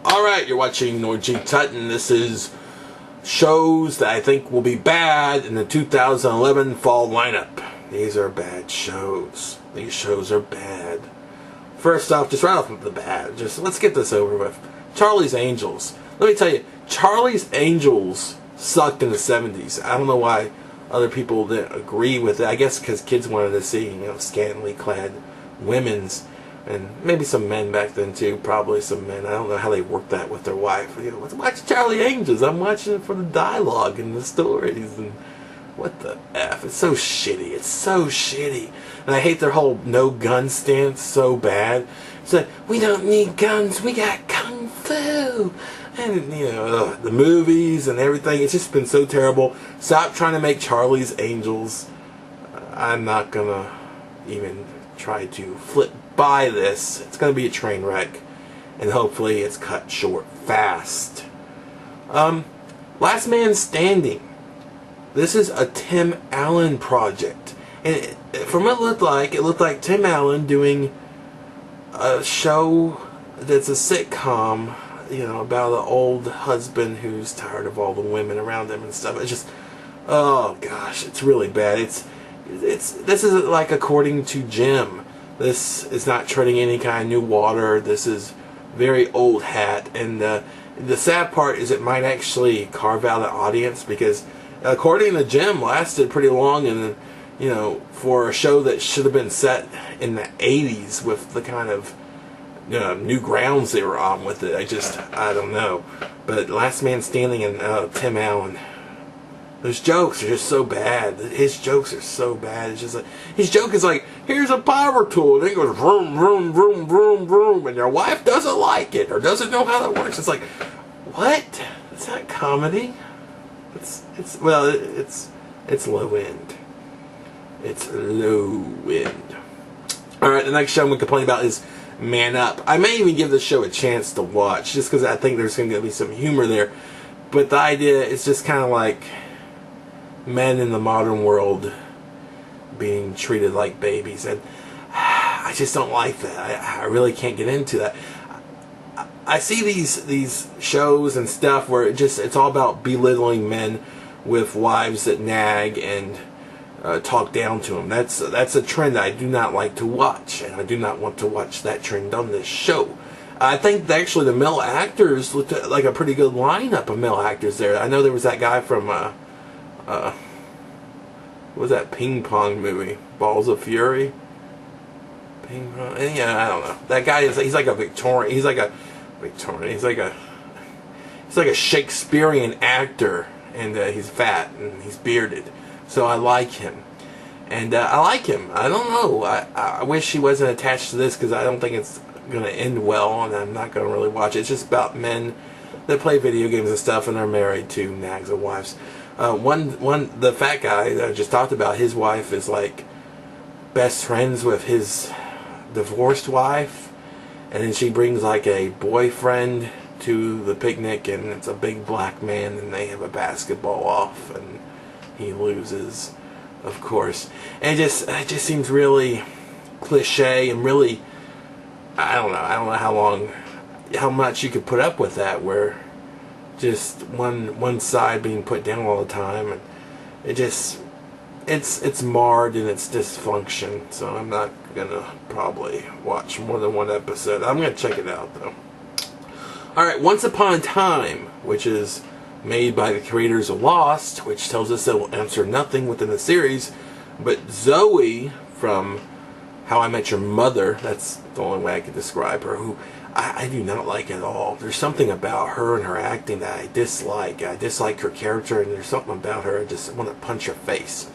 Alright, you're watching Noyjeetut, and this is shows that I think will be bad in the 2011 fall lineup. These are bad shows. These shows are bad. First off, just right off of the bat, just let's get this over with. Charlie's Angels. Let me tell you, Charlie's Angels sucked in the 70s. I don't know why other people didn't agree with it. I guess because kids wanted to see, scantily clad women's, and maybe some men back then too. Probably some men. I don't know how they worked that with their wife. Let's watch Charlie Angels. I'm watching it for the dialogue and the stories. And what the F? It's so shitty. It's so shitty. And I hate their whole no gun stance so bad. It's like, we don't need guns. We got kung fu. And, the movies and everything. It's just been so terrible. Stop trying to make Charlie's Angels. I'm not going to even try to flip by this. It's going to be a train wreck. And hopefully it's cut short fast. Last Man Standing. This is a Tim Allen project. And from what it looked like Tim Allen doing a show that's a sitcom, about an old husband who's tired of all the women around him and stuff. It's just, oh gosh, it's really bad. This is like according to Jim. This is not treading any kind of new water. This is very old hat. And the sad part is it might actually carve out an audience because according to Jim, lasted pretty long, and for a show that should have been set in the 80s with the kind of new grounds they were on with it. I don't know. But Last Man Standing and Tim Allen, those jokes are just so bad. His jokes are so bad. It's just like, his joke is like, here's a power tool, and it goes vroom, vroom, vroom, vroom, vroom, and your wife doesn't like it or doesn't know how that works. It's like, what? It's not comedy. It's low end. It's low end. Alright, the next show I'm going to complain about is Man Up. I may even give this show a chance to watch, just because I think there's going to be some humor there. But the idea is just kind of like men in the modern world being treated like babies. And I just don't like that. I really can't get into that. I see these shows and stuff where it's all about belittling men with wives that nag and talk down to them. That's a trend I do not like to watch, and I do not want to watch that trend on this show. I think that actually the male actors looked like a pretty good lineup of male actors there. I know there was that guy from what was that ping pong movie? Balls of Fury? Ping pong? Yeah, I don't know. That guy he's like a Victorian. He's like a Shakespearean actor, and he's fat and he's bearded, so I like him. And I like him. I don't know. I wish he wasn't attached to this because I don't think it's going to end well, and I'm not going to really watch it. It's just about men that play video games and stuff, and they're married to nags of wives. The fat guy that I just talked about, his wife is like best friends with his divorced wife. And then she brings like a boyfriend to the picnic, and it's a big black man, and they have a basketball off, and he loses, of course. And it just seems really cliche and really, I don't know how much you could put up with that, where just one side being put down all the time, and it's marred in its dysfunction. So I'm not gonna probably watch more than one episode. I'm gonna check it out though. Alright, Once Upon a Time, which is made by the creators of Lost, which tells us it will answer nothing within the series, but Zoe from How I Met Your Mother, that's the only way I could describe her, who I do not like at all. There's something about her and her acting that I dislike. I dislike her character, and there's something about her I just want to punch her face.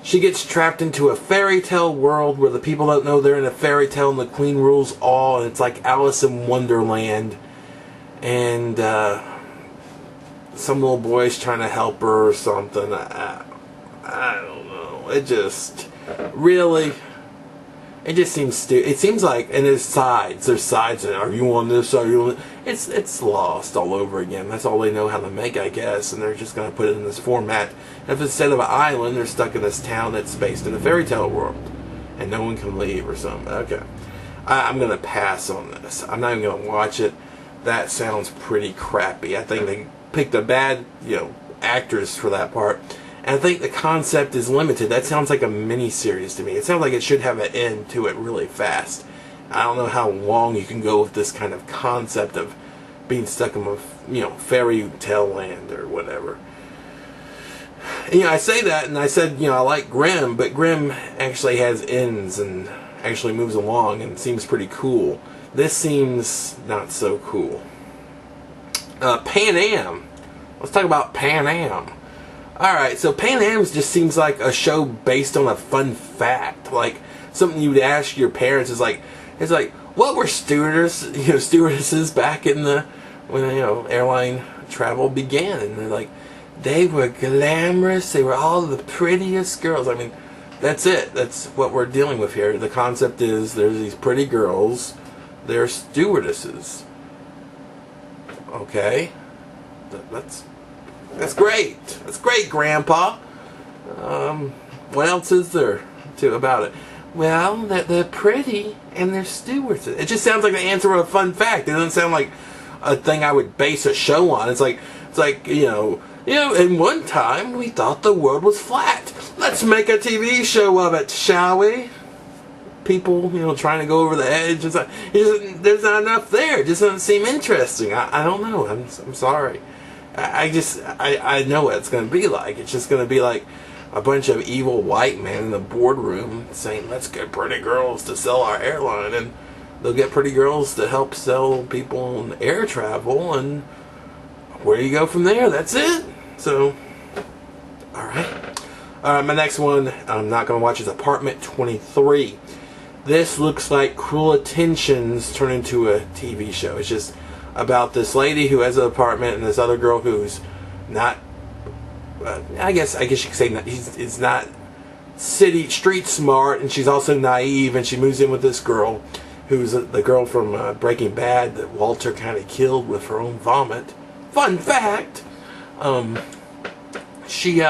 She gets trapped into a fairy tale world where the people don't know they're in a fairy tale and the queen rules all, and it's like Alice in Wonderland. And some little boy's trying to help her or something. I don't know. It just seems stupid. It seems like, and there's sides. And are you on this? Are you on this? It's Lost all over again. That's all they know how to make, I guess. And they're just going to put it in this format. If instead of an island, they're stuck in this town that's based in a fairy tale world, and no one can leave or something. Okay, I'm going to pass on this. I'm not even going to watch it. that sounds pretty crappy. I think they picked a bad, actress for that part. And I think the concept is limited. That sounds like a mini-series to me. It sounds like it should have an end to it really fast. I don't know how long you can go with this kind of concept of being stuck in a, fairy tale land or whatever. And, I say that, and I said, I like Grimm, but Grimm actually has ends and actually moves along and seems pretty cool. This seems not so cool. Pan Am. Let's talk about Pan Am. Alright, so Pan Am just seems like a show based on a fun fact. Like, something you would ask your parents is like, what were stewardesses back in when airline travel began? And they're like, they were glamorous, they were all the prettiest girls. I mean, that's it. That's what we're dealing with here. The concept is there's these pretty girls, they're stewardesses. Okay? That's great. That's great, Grandpa. What else is there about it? Well, they're pretty and they're stewardesses. It just sounds like the answer of a fun fact. It doesn't sound like a thing I would base a show on. It's like in one time we thought the world was flat. Let's make a TV show of it, shall we? People, trying to go over the edge. It's like, there's not enough there. It just doesn't seem interesting. I don't know. I'm sorry. I know what it's going to be like. It's just going to be like a bunch of evil white men in the boardroom saying, let's get pretty girls to sell our airline. And they'll get pretty girls to help sell people on air travel. And where do you go from there? That's it. So, alright. My next one I'm not going to watch is Apartment 23. This looks like Cruel Intentions turned into a TV show. It's just about this lady who has an apartment and this other girl who's not, I guess you could say is not street smart, and she's also naive, and she moves in with this girl who's the girl from Breaking Bad that Walter kind of killed with her own vomit. Fun fact. She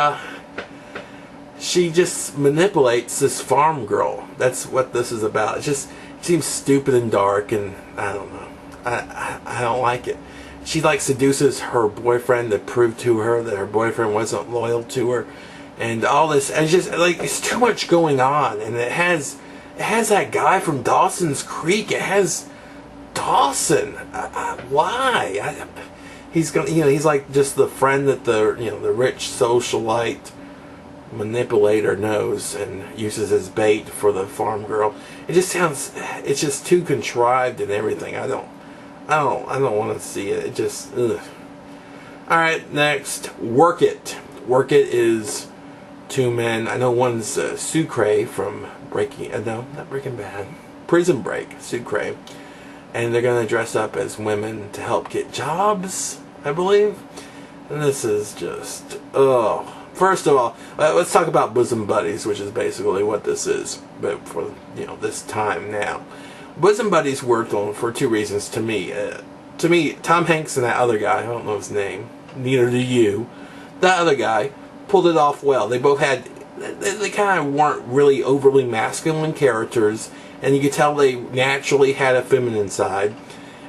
just manipulates this farm girl. That's what this is about. It seems stupid and dark, and I don't know. I don't like it. She seduces her boyfriend to prove to her that her boyfriend wasn't loyal to her, and all this. And it's just it's too much going on, and it has that guy from Dawson's Creek. It has Dawson. Why? He's gonna, he's like just the friend that the rich socialite manipulator knows and uses as bait for the farm girl. It just sounds, it's just too contrived and everything. I don't want to see it. It just, ugh. Alright, next, Work It. Work It is two men. I know one's Sucre from not Breaking Bad, Prison Break, Sucre. And they're going to dress up as women to help get jobs, I believe. And this is just, first of all, let's talk about Bosom Buddies, which is basically what this is, but for, this time now. Bosom Buddies worked on for two reasons to me. Tom Hanks and that other guy, I don't know his name, neither do you, that other guy pulled it off well. They both had, they kind of weren't really overly masculine characters, and you could tell they naturally had a feminine side,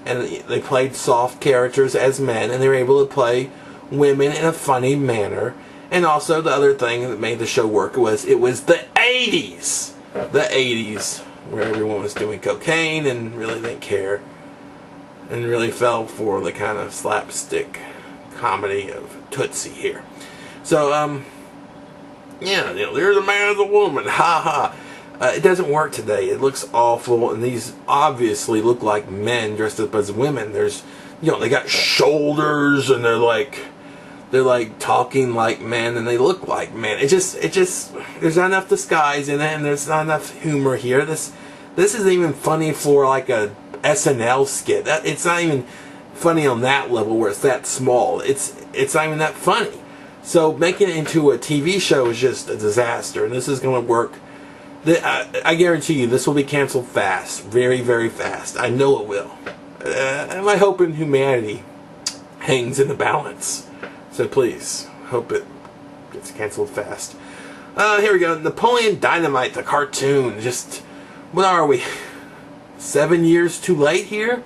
and they played soft characters as men, and they were able to play women in a funny manner. And also the other thing that made the show work was it was the 80s. The 80s, where everyone was doing cocaine and really didn't care, and really fell for the kind of slapstick comedy of Tootsie here. So, there's a man and a woman, ha ha. It doesn't work today. It looks awful, and these obviously look like men dressed up as women. There's, they got shoulders, and they're like talking like men, and they look like men. It just, there's not enough disguise in it, and there's not enough humor here. This isn't even funny for like a SNL skit. It's not even funny on that level where it's that small. It's not even that funny. So making it into a TV show is just a disaster, and this is going to work. I guarantee you this will be canceled fast. Very, very fast. I know it will. And my hope in humanity hangs in the balance. So please, hope it gets canceled fast. Here we go. Napoleon Dynamite, the cartoon. Just, what are we? 7 years too late here?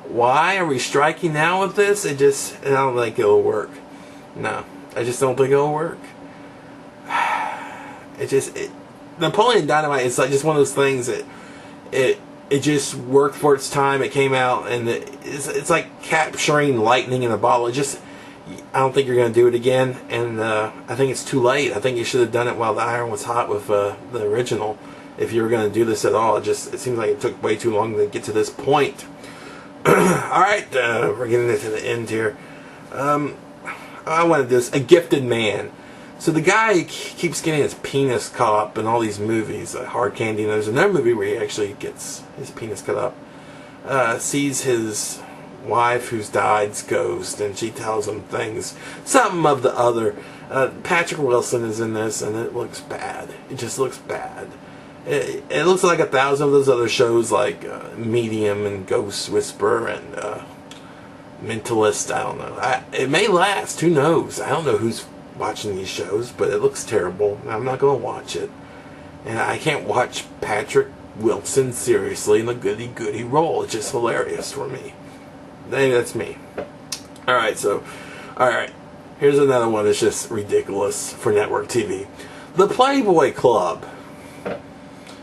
Why are we striking now with this? I don't think it'll work. No, I just don't think it'll work. Napoleon Dynamite is like just one of those things that it just worked for its time. It came out and it's like capturing lightning in a bottle. I don't think you're going to do it again, and I think it's too late. I think you should have done it while the iron was hot with the original. If you were going to do this at all, it seems like it took way too long to get to this point. Alright, we're getting to the end here. I want to do this. A Gifted Man. So the guy keeps getting his penis cut up in all these movies, like Hard Candy, and there's another movie where he actually gets his penis cut up. Sees his wife who's died's ghost, and she tells him things. Something of the other. Patrick Wilson is in this, and it looks bad. It just looks bad. It looks like 1,000 of those other shows like Medium and Ghost Whisperer and Mentalist. I don't know. It may last. Who knows? I don't know who's watching these shows, but it looks terrible. I'm not going to watch it. And I can't watch Patrick Wilson seriously in a goody-goody role. It's just hilarious for me. Maybe that's me. Alright, here's another one that's just ridiculous for network TV. The Playboy Club.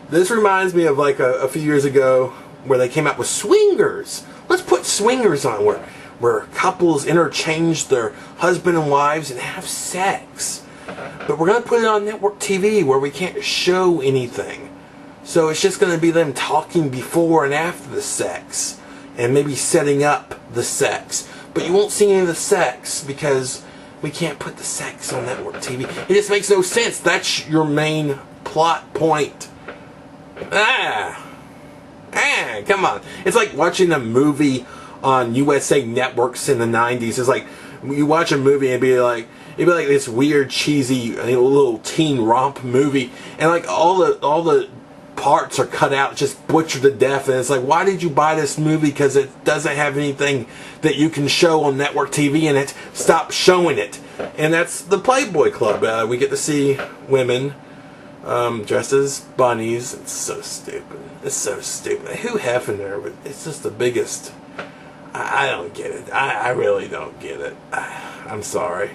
This reminds me of like a few years ago where they came out with swingers. Let's put swingers on where couples interchange their husband and wives and have sex. But we're going to put it on network TV where we can't show anything. So it's just going to be them talking before and after the sex. And maybe setting up the sex. But you won't see any of the sex because we can't put the sex on network TV. It just makes no sense. That's your main plot point. Come on. It's like watching a movie on USA Networks in the 90s. It's like you watch a movie and it'd be like this weird, cheesy, little teen romp movie, and like all the parts are cut out, just butchered to death, and it's like, why did you buy this movie? Because it doesn't have anything that you can show on network TV, and it stop showing it. And that's the Playboy Club. We get to see women dressed as bunnies. It's so stupid. It's so stupid. Who heffing there? It's just the biggest. I don't get it. I really don't get it. I'm sorry.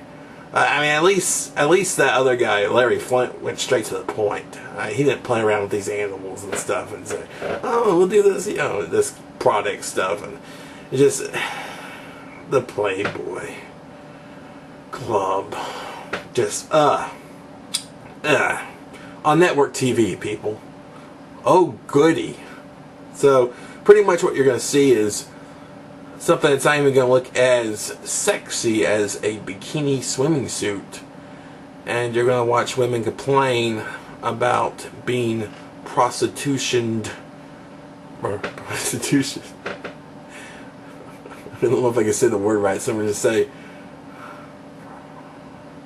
I mean, at least that other guy, Larry Flint, went straight to the point. He didn't play around with these animals and stuff and say, "Oh, we'll do this," this product stuff, and it just the Playboy Club, just on network TV, people. Oh, goody! So pretty much what you're going to see is something that's not even going to look as sexy as a bikini swimming suit. And you're going to watch women complain about being prostitutioned. Or prostitution. I don't know if I can say the word right. So I'm going to say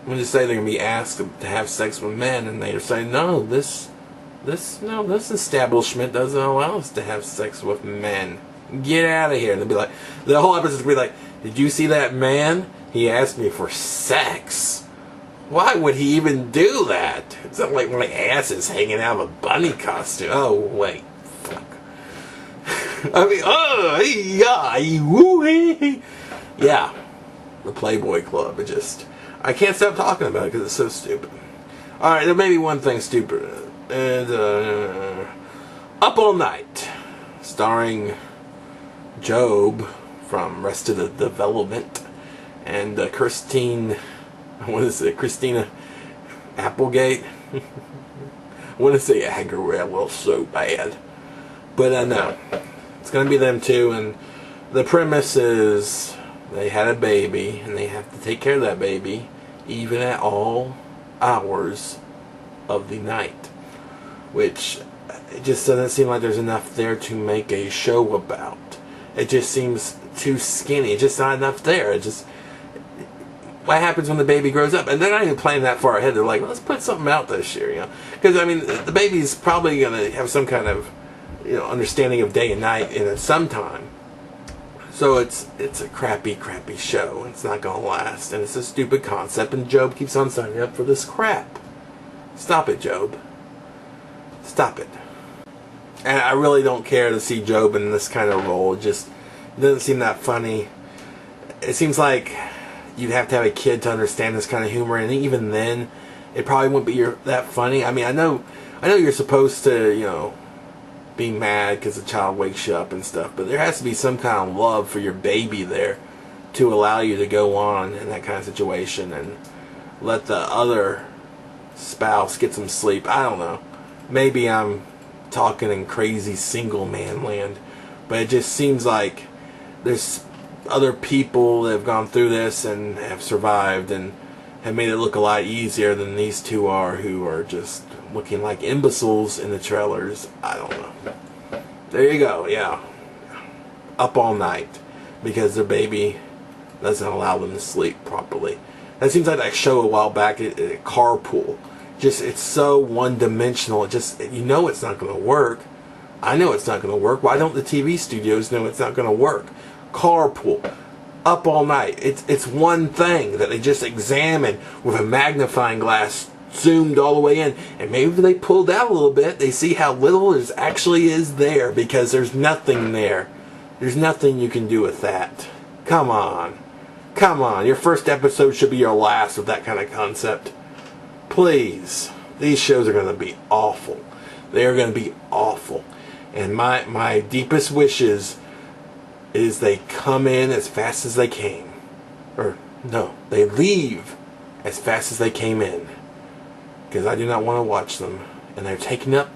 they're going to be asked to have sex with men, and they're saying, no, this establishment doesn't allow us to have sex with men. Get out of here. And they'll be like, the whole episode will be like, did you see that man? He asked me for sex. Why would he even do that? It's not like my ass is hanging out of a bunny costume. Oh, wait. Fuck. I mean, yeah. The Playboy Club. I can't stop talking about it because it's so stupid. Alright, there may be one thing stupid. And, Up All Night. Starring Job from Arrested Development and Christina Applegate. I want to say Agarello so bad, but no, it's going to be them too. And the premise is they had a baby and they have to take care of that baby even at all hours of the night, which it just doesn't seem like there's enough there to make a show about. It just seems too skinny. It's just not enough there. What happens when the baby grows up? And they're not even planning that far ahead. They're like, let's put something out this year, Because, I mean, the baby's probably going to have some kind of, understanding of day and night in some time. So it's a crappy show. It's not going to last. And it's a stupid concept. And Job keeps on signing up for this crap. Stop it, Job. Stop it. And I really don't care to see Job in this kind of role. It doesn't seem that funny. It seems like you'd have to have a kid to understand this kind of humor, and even then, it probably wouldn't be that funny. I mean, I know you're supposed to, be mad because the child wakes you up and stuff, but there has to be some kind of love for your baby there to allow you to go on in that kind of situation and let the other spouse get some sleep. I don't know. Maybe I'm talking in crazy single man land, but it just seems like there's other people that have gone through this and have survived and have made it look a lot easier than these two are, who are just looking like imbeciles in the trailers. I don't know. There you go, yeah. Up all night because their baby doesn't allow them to sleep properly. That seems like that show a while back, Carpool. It's so one-dimensional. It's not going to work. I know it's not going to work. Why don't the TV studios know it's not going to work? Carpool. Up all night. It's one thing that they just examine with a magnifying glass zoomed all the way in, and maybe they pulled out a little bit. They see how little there actually is there, because there's nothing there. There's nothing you can do with that. Come on. Your first episode should be your last with that kind of concept. Please. These shows are going to be awful. They are going to be awful. And my deepest wishes is they come in as fast as they came. Or, no, they leave as fast as they came in. Because I do not want to watch them. And they're taking up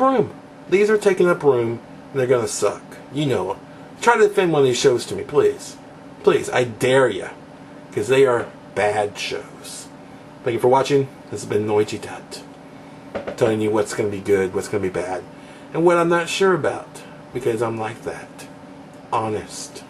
room. These are taking up room, and they're going to suck. You know it. Try to defend one of these shows to me, please. Please, I dare you. Because they are bad shows. Thank you for watching. This has been Noyjeetut, telling you what's going to be good, what's going to be bad, and what I'm not sure about. Because I'm like that. Honest.